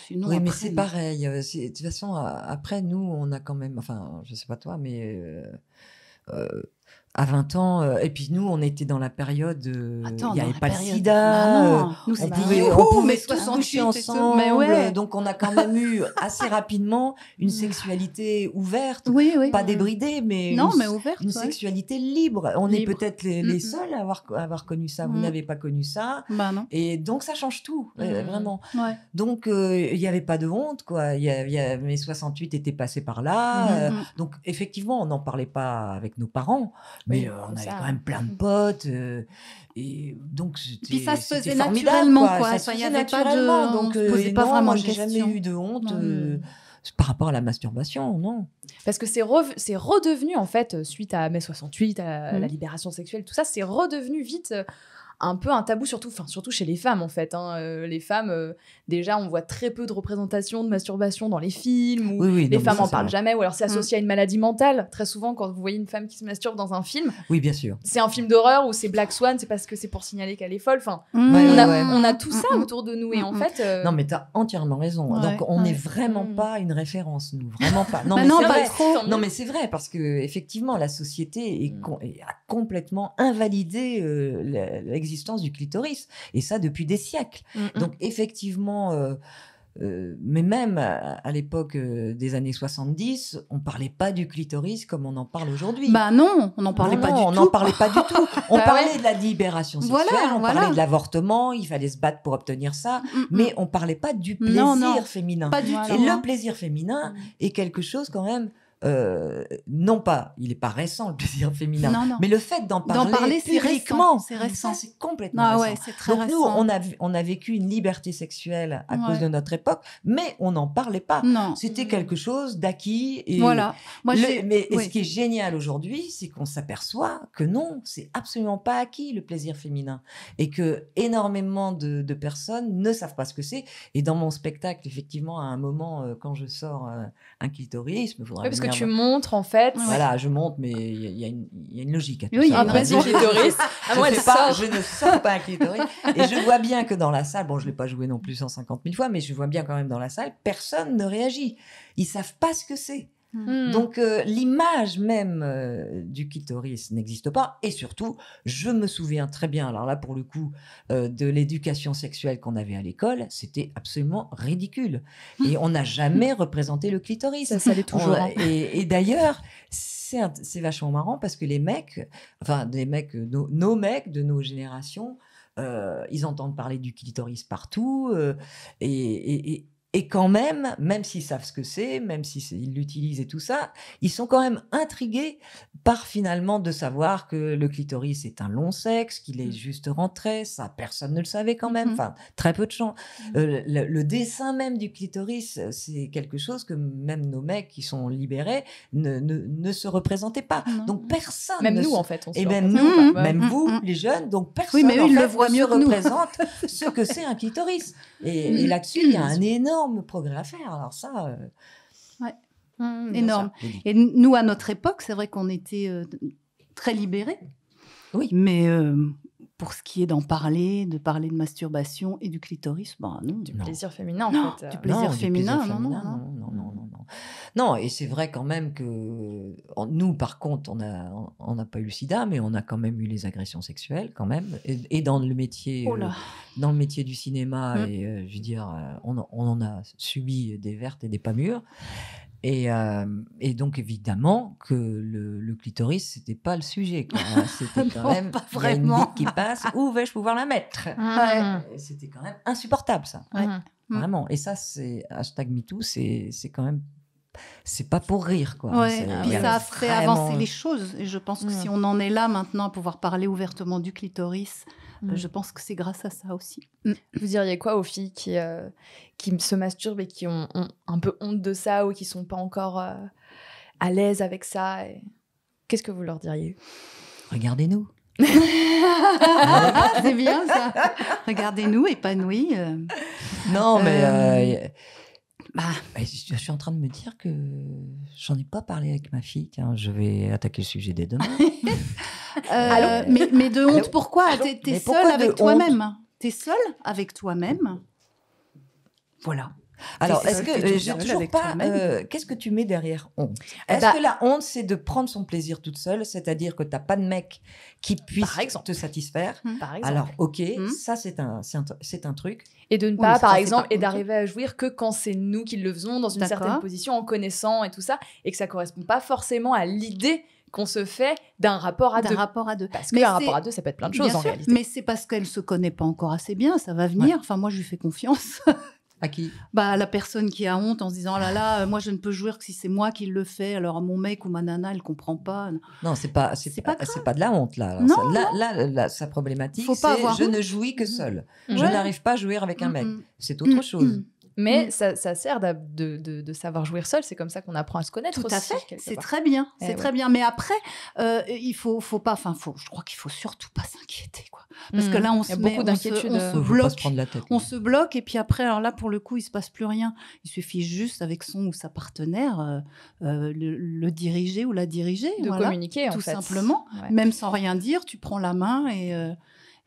Sinon, Oui, mais après, c'est pareil. De toute façon, après, nous, on a quand même. Enfin, je sais pas toi, mais. À 20 ans, et puis nous, on était dans la période, Attends, il n'y dans avait la pas le période- sida, Bah non, nous, on c'était pouvait, youhou, on pouvait mais tous 68 coucher et tout. ensemble, Mais ouais. donc on a quand même eu assez rapidement une sexualité ouverte, Oui, oui. pas débridée, mais Non, une, mais ouverte. une ouais. sexualité libre. On Libre. est peut-être les seuls à avoir connu ça, vous n'avez pas connu ça, Bah non. et donc ça change tout, vraiment. Ouais. Donc il n'y avait pas de honte, quoi. Mes 68 étaient passés par là, donc effectivement, on n'en parlait pas avec nos parents, mais Oui, on avait ça. quand même plein de potes. Et donc, Puis ça se c'était faisait formidable, naturellement, quoi. quoi. Ça se Ça, y faisait avait pas de- naturellement. on Donc, se posait pas non, vraiment moi, de j'ai jamais questions. eu de honte Non. par rapport à la masturbation, non. Parce que c'est redevenu, en fait, suite à mai 68, à la libération sexuelle, tout ça, c'est redevenu vite un peu un tabou, surtout chez les femmes en fait. Les femmes, déjà, on voit très peu de représentation de masturbation dans les films, ou Oui, les non, femmes mais en ça, parlent c'est jamais, ou alors c'est associé à une maladie mentale. Très souvent, quand vous voyez une femme qui se masturbe dans un film, Oui, bien sûr. c'est un film d'horreur ou c'est Black Swan, c'est parce que c'est pour signaler qu'elle est folle. Enfin, Ouais, on a tout ça autour de nous, et en fait... Non, mais t'as entièrement raison. Ouais, Donc, on n'est ouais. vraiment pas une référence, nous. Vraiment pas. Non, Bah mais non, c'est pas vrai. trop. Non, mais c'est vrai, parce que effectivement, la société a complètement invalidé l'existence du clitoris. Et ça, depuis des siècles. Donc, effectivement... mais même à l'époque des années 70, on parlait pas du clitoris comme on en parle aujourd'hui. Bah non, on n'en parlait pas du on tout. n'en parlait pas du tout. On Bah parlait ouais. de la libération sexuelle, Voilà, on voilà. parlait de l'avortement, il fallait se battre pour obtenir ça, mais on parlait pas du plaisir Non, féminin. Pas du Voilà. tout. Et hein. le plaisir féminin est quelque chose quand même, non pas, il n'est pas récent le plaisir féminin, Non. mais le fait d'en parler, c'est publiquement, récent. C'est récent. ça c'est complètement Ah récent. ouais, c'est très Donc récent. nous, on a vécu une liberté sexuelle à Ouais. cause de notre époque, mais on n'en parlait pas. Non. C'était quelque chose d'acquis. Et Voilà. Moi, mais oui. ce qui est génial aujourd'hui, c'est qu'on s'aperçoit que non, c'est absolument pas acquis le plaisir féminin, et que énormément de personnes ne savent pas ce que c'est. Et dans mon spectacle, effectivement, à un moment, quand je sors un clitoris, il faudra parce que venir tu voir. montres en fait... Voilà, je monte, mais il y a une logique à tout Oui, il y ça. a une raison. clitoris. Ah, moi, elle sort. Je ne sors pas un clitoris. Et je vois bien que dans la salle, bon, je ne l'ai pas joué non plus 150 000 fois, mais je vois bien quand même dans la salle, personne ne réagit. Ils savent pas ce que c'est. Hmm. Donc, l'image même du clitoris n'existe pas. Et surtout, je me souviens très bien, alors là, pour le coup, de l'éducation sexuelle qu'on avait à l'école, c'était absolument ridicule. Et on n'a jamais représenté le clitoris. Ça l'est toujours. hein. Et d'ailleurs, c'est vachement marrant parce que les mecs, enfin, nos mecs de nos générations, ils entendent parler du clitoris partout, et quand même s'ils savent ce que c'est, même s'ils l'utilisent et tout ça, ils sont quand même intrigués par finalement de savoir que le clitoris est un long sexe, qu'il est juste rentré, ça personne ne le savait quand même, enfin très peu de gens. Le dessin même du clitoris, c'est quelque chose que même nos mecs qui sont libérés ne se représentaient pas. Non. Donc personne Même ne nous, se- en fait. On se et le même représente nous, pas. même vous, les jeunes, donc personne Oui, mais eux, en ils fait, le voient ne mieux se que nous. représente ce que c'est un clitoris. Et là-dessus, il y a un énorme progrès à faire. Alors ça, Hmm, bien Énorme. je dis. Et nous, à notre époque, c'est vrai qu'on était très libérés. Oui. Mais pour ce qui est d'en parler, de parler de masturbation et du clitoris, ben non. Du Non. plaisir féminin, en Non, fait. du plaisir du féminin, plaisir non. non. Non, et c'est vrai quand même que nous, par contre, on n'a pas eu le sida, mais on a quand même eu les agressions sexuelles, quand même, et dans le métier, Oh là. dans le métier du cinéma, Mm. et je veux dire, on en a subi des vertes et des pas mûres. Et donc, évidemment, que le clitoris, c'était pas le sujet. Quoi. C'était quand Non, même, pas il y a une vraiment. bite qui passe, où vais-je pouvoir la mettre Hmm. Et c'était quand même insupportable, ça. Ouais. Hmm. Mm. Vraiment. Et ça, c'est #MeToo, c'est quand même. C'est pas pour rire, quoi. Ouais, C'est- puis il y a ça a fait vraiment- avancer les choses. Et je pense que si on en est là maintenant à pouvoir parler ouvertement du clitoris, Mm. je pense que c'est grâce à ça aussi. Vous diriez quoi aux filles qui se masturbent et qui ont un peu honte de ça, ou qui sont pas encore à l'aise avec ça Qu'est-ce que vous leur diriez? Regardez-nous. C'est bien ça. Regardez-nous épanouis. Non, mais. Bah, Je suis en train de me dire que j'en ai pas parlé avec ma fille. Tiens, je vais attaquer le sujet dès demain. Allô mais de honte, Allô pourquoi? Allô T'es Mais seule pourquoi de avec honte toi-même. T'es seule avec toi-même. Voilà. Alors, T'es est-ce seule, que t'es toute j'ai seule toujours avec pas. toi-même. Qu'est-ce que tu mets derrière honte? Eh Est-ce bah- que la honte, c'est de prendre son plaisir toute seule, c'est-à-dire que t'as pas de mec qui puisse Par exemple. te satisfaire? Par exemple. Alors, ok, Hmm. ça c'est un truc. Et de ne Oui, pas, mais par ça, c'est exemple, pas et honte. d'arriver à jouir que quand c'est nous qui le faisons dans une D'accord. certaine position, en connaissant et tout ça, et que ça correspond pas forcément à l'idée qu'on se fait d'un rapport à D'un deux. rapport à deux. Parce Mais qu'un c'est- rapport à deux, ça peut être plein de Bien choses en sûr, réalité. mais c'est parce qu'elle se connaît pas encore assez bien, ça va venir. Enfin, moi, je lui fais confiance. À qui? Bah, la personne qui a honte en se disant, oh là là, moi, je ne peux jouir que si c'est moi qui le fais. Alors, mon mec ou ma nana, elle comprend pas. Non, c'est pas de la honte là. Non, Sa problématique, Faut pas c'est avoir je honte. ne jouis que seule. Je Ouais. n'arrive pas à jouir avec un mec. Mm, C'est autre mm, chose. mm. Mais ça sert de savoir jouir seul. C'est comme ça qu'on apprend à se connaître Tout aussi. à fait, quelque c'est part. très bien, Eh c'est ouais. très bien. Mais après, il faut pas, je crois qu'il faut surtout pas s'inquiéter, quoi. Parce que là, Il y a beaucoup d'inquiétudes. on Faut se pas se bloque, prendre la tête. on se bloque, et puis après, alors là, pour le coup, il se passe plus rien. Il suffit juste avec son ou sa partenaire le diriger ou la diriger, de voilà, communiquer, en tout fait. simplement. Ouais. Même sans rien dire, tu prends la main et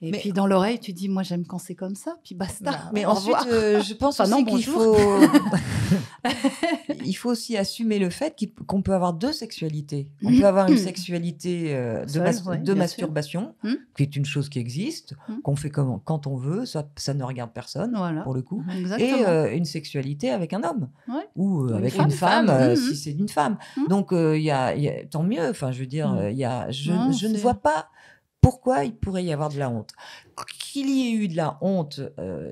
Mais- puis dans l'oreille, tu dis, moi j'aime quand c'est comme ça, puis basta. Bah, Mais Au ensuite, revoir. je pense Enfin, aussi non, qu'il bonjour. il faut aussi assumer le fait qu'on peut avoir deux sexualités. On peut avoir une sexualité Seule, ouais, de bien masturbation, qui est une chose qui existe, qu'on fait quand on veut, ça ne regarde personne, Voilà. pour le coup. Exactement. Et une sexualité avec un homme Ouais. ou Une avec femme. une femme, Femme. si c'est une femme. Donc il y a tant mieux. Enfin, je veux dire, je Non, ne c'est- vois pas pourquoi il pourrait y avoir de la honte. Qu'il y ait eu de la honte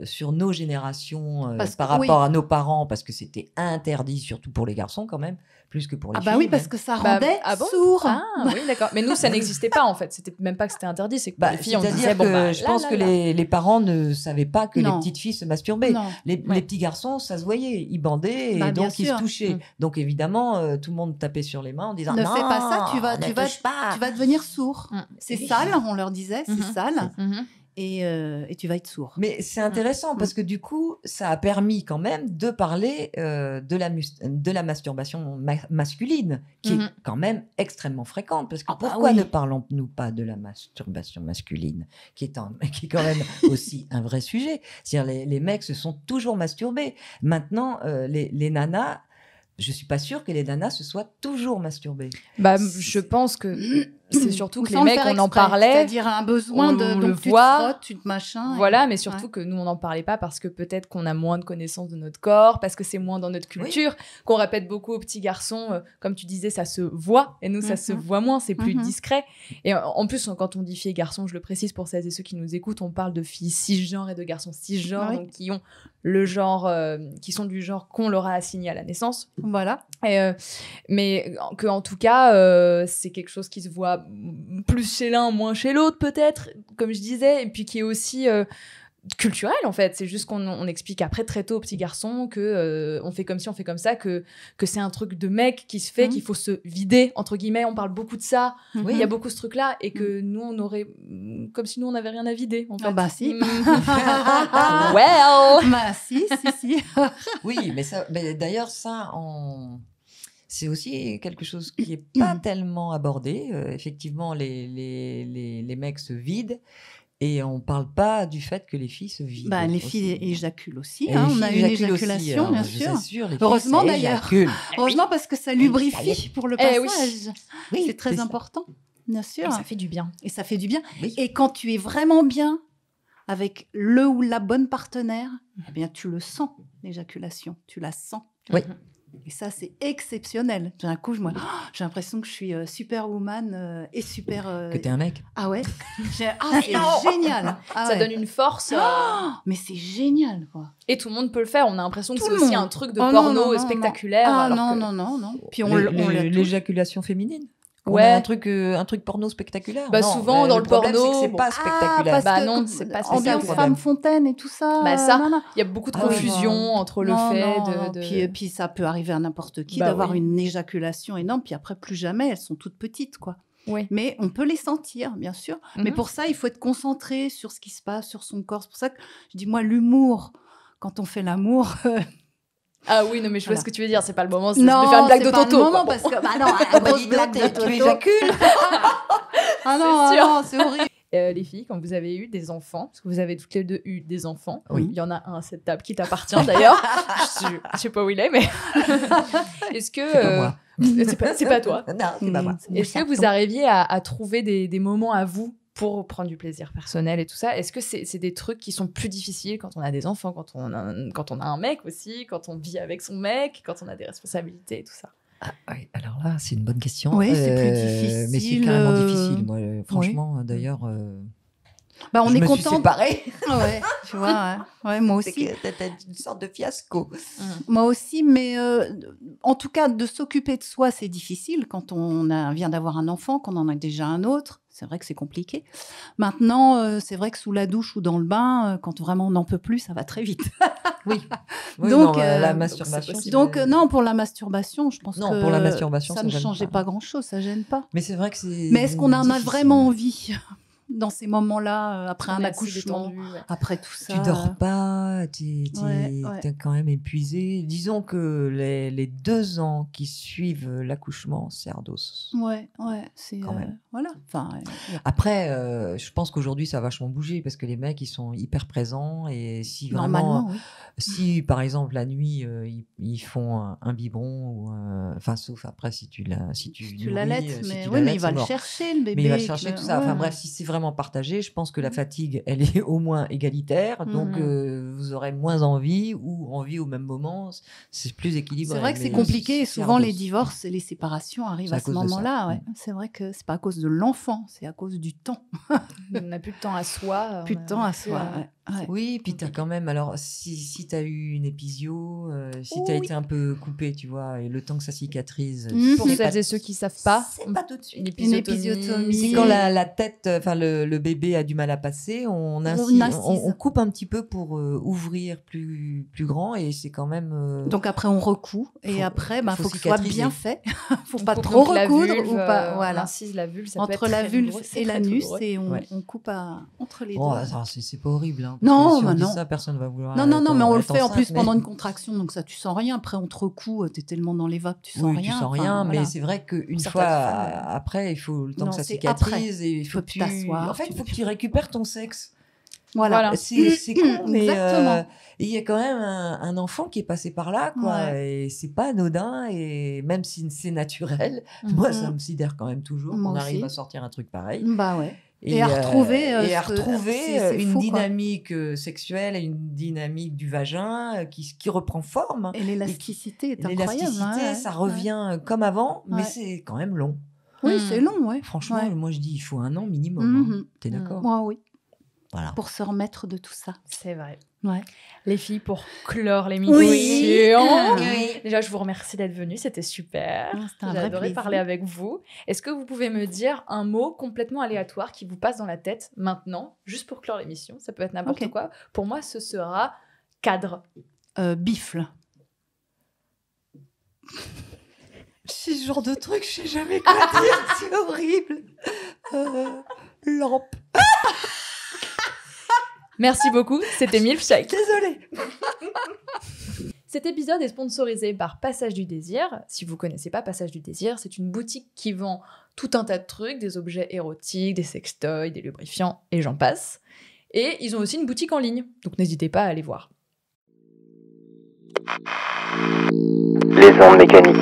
sur nos générations par rapport à nos parents, parce que c'était interdit, surtout pour les garçons quand même, plus que pour les Ah filles. bah oui, parce même. que ça Bah, rendait ah bon sourd. Ah oui, d'accord. Mais nous, ça n'existait pas, en fait. C'était même pas que c'était interdit, c'est que pour les filles, on C'est-à-dire disait, que bon, bah, je pense que les parents ne savaient pas que Non. les petites filles se masturbaient. Non. Les Ouais. petits garçons, ça se voyait, ils bandaient et Bah, bien donc ils se sûr. touchaient. Donc évidemment, tout le monde tapait sur les mains en disant Ne non, fais pas ça, tu vas devenir sourd. Mm. C'est sale, on leur disait, c'est Mhm. sale, Mhm. et tu vas être sourd. Mais c'est intéressant parce que du coup, ça a permis quand même de parler de la masturbation masculine, qui est Mhm. quand même extrêmement fréquente. Parce que Ah bah pourquoi oui. ne parlons-nous pas de la masturbation masculine, qui est quand même aussi un vrai sujet. C'est-à-dire les mecs se sont toujours masturbés. Maintenant, les nanas, je suis pas sûre que les nanas se soient toujours masturbées. Bah, je pense que c'est surtout Ou que les sans le mecs, faire on en exprès, parlait. C'est-à-dire un besoin on de. le Donc tu te voit. frottes, tu te machin. Voilà, mais surtout que nous, on n'en parlait pas parce que peut-être qu'on a moins de connaissances de notre corps, parce que c'est moins dans notre culture, qu'on répète beaucoup aux petits garçons, comme tu disais, ça se voit, et nous, ça se voit moins, c'est plus discret. Et en plus, quand on dit filles et garçons, je le précise pour celles et ceux qui nous écoutent, on parle de filles cisgenres et de garçons cisgenres, Oui. donc qui ont le genre, qui sont du genre qu'on leur a assigné à la naissance. Voilà. Et, mais que en tout cas, c'est quelque chose qui se voit plus chez l'un, moins chez l'autre peut-être, comme je disais, et puis qui est aussi culturel en fait. C'est juste qu'on explique après très tôt aux petits garçons que on fait comme ci, on fait comme ça, que c'est un truc de mec qui se fait, qu'il faut se vider entre guillemets. On parle beaucoup de ça. Il y a beaucoup ce truc-là et que nous on aurait comme si nous on n'avait rien à vider. En fait. Ah bah si. Well. Bah si. Oui, mais d'ailleurs, c'est aussi quelque chose qui n'est pas tellement abordé. Effectivement, les mecs se vident et on ne parle pas du fait que les filles se vident. Bah, les aussi. filles éjaculent aussi. Et Hein, les on a filles une éjaculent aussi, éjaculation, alors, bien je vous sûr. assure, les filles, Heureusement, ça d'ailleurs. éjacule. Heureusement parce que ça ça y lubrifie est. pour le Eh oui. passage. Oui, C'est très ça. important, bien sûr. Et ça fait du bien. Et ça fait du bien. Oui. Et quand tu es vraiment bien avec le ou la bonne partenaire, eh bien, tu le sens, l'éjaculation. Tu la sens. Oui. Et ça, c'est exceptionnel. D'un coup, j'ai l'impression que je suis superwoman et super... Que t'es un mec. Ah ouais c'est génial. Ah Ça ouais. donne une force. Mais c'est génial, quoi. Et tout le monde peut le faire. On a l'impression que Tout c'est le aussi monde. un truc de Oh non, porno non, non, spectaculaire. Ah alors non, que- non. Puis on l'a tous. L'éjaculation féminine. Ouais. On a un truc porno spectaculaire. Bah, Non, souvent, dans le problème, porno, c'est que c'est bon. pas spectaculaire. Bah non, c'est pas ambiance spectaculaire. femme fontaine et tout ça. Bah ça, non. Il y a beaucoup de Ah oui, confusion entre le Non, fait non, de... Puis ça peut arriver à n'importe qui Bah d'avoir oui. une éjaculation énorme, puis après plus jamais, elles sont toutes petites, quoi. Oui. Mais on peut les sentir, bien sûr. Mais pour ça, il faut être concentré sur ce qui se passe, sur son corps. C'est pour ça que je dis, moi, l'humour, quand on fait l'amour... Ah oui, non, mais je vois Voilà. ce que tu veux dire. C'est pas le moment de non, faire une blague c'est de pas Toto. le moment, quoi. parce que... Bah non, la grosse blague de tu Toto. éjacules. Ah non, C'est sûr. non, c'est horrible. Les filles, quand vous avez eu des enfants, parce que vous avez toutes les deux eu des enfants, Oui. il y en a un à cette table qui t'appartient d'ailleurs. Je sais pas où il est, mais est-ce que C'est pas moi. c'est pas toi. Non, c'est pas moi. Est-ce que vous arriviez à trouver des moments à vous pour prendre du plaisir personnel et tout ça? Est-ce que c'est des trucs qui sont plus difficiles quand on a des enfants, quand on a un mec aussi, quand on vit avec son mec, quand on a des responsabilités et tout ça? Ah, oui, alors là, c'est une bonne question. Oui, c'est plus Mais c'est difficile, carrément difficile. Moi, franchement, d'ailleurs, Bah, on je est me suis content. séparée. Ouais, tu vois, ouais, moi C'est aussi. que t'as une sorte de fiasco. Moi aussi, mais en tout cas, de s'occuper de soi, c'est difficile quand on vient d'avoir un enfant, qu'on en a déjà un autre. c'est vrai que c'est compliqué. Maintenant, c'est vrai que sous la douche ou dans le bain, quand vraiment on n'en peut plus, ça va très vite. Oui. Oui, Donc, non, la donc masturbation. c'est possible. Donc, non, pour la masturbation, je pense Non, que pour la masturbation, ça ça ne gêne changeait pas. pas grand-chose, ça gêne pas. Mais c'est vrai que c'est. Mais est-ce qu'on en a difficile. vraiment envie dans ces moments-là, après On un est assez accouchement, détendu, ouais. après tout ça Tu dors pas, Ouais. t'es quand même épuisé. Disons que les 2 ans qui suivent l'accouchement, c'est ardos. Ouais, c'est Quand même. voilà. Enfin, Après, je pense qu'aujourd'hui, ça a vachement bougé parce que les mecs, ils sont hyper présents et si vraiment, normalement, oui. si par exemple la nuit, ils font un biberon ou enfin, sauf après si tu Tu nourris, l'allaites, si mais tu oui, mais l'allaites, il va c'est le mort. chercher, le bébé. Mais il va chercher tout ça. Ouais. Enfin bref, si c'est vraiment partagé, je pense que la fatigue, elle est au moins égalitaire. Donc vous aurez moins envie ou envie au même moment. C'est plus équilibré. C'est vrai que c'est mais compliqué et c'est souvent les ardos. divorces et les séparations arrivent C'est à à ce cause de ça. moment-là. Ouais. C'est vrai que c'est pas à cause de l'enfant, c'est à cause du temps. On n'a plus de temps à soi. Plus on de a temps à plus soi. Ouais. Oui, puis t'as quand même, alors si t'as eu une épisio, si t'as été un peu coupé, tu vois, et le temps que ça cicatrise, Mhm. Pour c'est celles pas- et ceux qui savent pas, c'est pas tout de suite. une Une épisiotomie. épisiotomie. C'est quand la tête, enfin le bébé a du mal à passer, on incise. coupe un petit peu pour ouvrir plus grand et c'est quand même. Donc après on recoud et Faut- après faut faut que ce soit cicatriser. bien fait. Faut On pas coupe trop donc la recoudre vulve, ou pas. on Voilà. incise la vulve, ça peut Entre être la très vulve douloureux, c'est et très l'anus douloureux. et Ouais. on coupe entre les Oh, deux. attends, c'est pas horrible. Hein, Non, parce que si bah on dit non. ça, personne va vouloir. Non, mais on le être fait en enceinte, plus mais- pendant une contraction, donc ça, tu sens rien. Après, on te recoue, t'es tellement dans les vapes, tu sens Oui, rien. tu sens Enfin, rien, voilà. mais c'est vrai qu'une Certaines fois femmes, après, il faut le temps Non, que ça c'est cicatrise et il faut faut plus t'asseoir, En fait, tu il faut peux que tu récupères ton sexe. Voilà. C'est con, mais Exactement. il y a quand même un enfant qui est passé par là, quoi. Ouais. Et c'est pas anodin, et même si c'est naturel, Mhm. moi, ça me sidère quand même toujours Moi qu'on arrive aussi. à sortir un truc pareil. Bah ouais. Et à retrouver, et à ce- retrouver c'est une fou, quoi. dynamique sexuelle et une dynamique du vagin qui reprend forme. Et l'élasticité est incroyable. L'élasticité, ouais, ça ouais. revient comme avant, mais Ouais. c'est quand même long. Oui, Mhm. c'est long, ouais. Franchement, Ouais. moi je dis il faut 1 an minimum. Mhm. Hein. T'es d'accord? Moi, oui. Voilà. Pour se remettre de tout ça. C'est vrai. Ouais. Les filles, pour clore l'émission, Oui. déjà, je vous remercie d'être venues, c'était super. Ah, c'était un J'ai vrai adoré plaisir. parler avec vous. Est-ce que vous pouvez me dire un mot complètement aléatoire qui vous passe dans la tête maintenant, juste pour clore l'émission? Ça peut être n'importe Ok. quoi. Pour moi, ce sera cadre. Bifle. C'est ce genre de truc, je sais jamais quoi dire, c'est horrible. Lampe. Merci beaucoup, c'était Milkshake. Désolée. Cet épisode est sponsorisé par Passage du Désir. Si vous connaissez pas Passage du Désir, c'est une boutique qui vend tout un tas de trucs, des objets érotiques, des sextoys, des lubrifiants, et j'en passe. Et ils ont aussi une boutique en ligne, donc n'hésitez pas à aller voir. Les ondes mécaniques.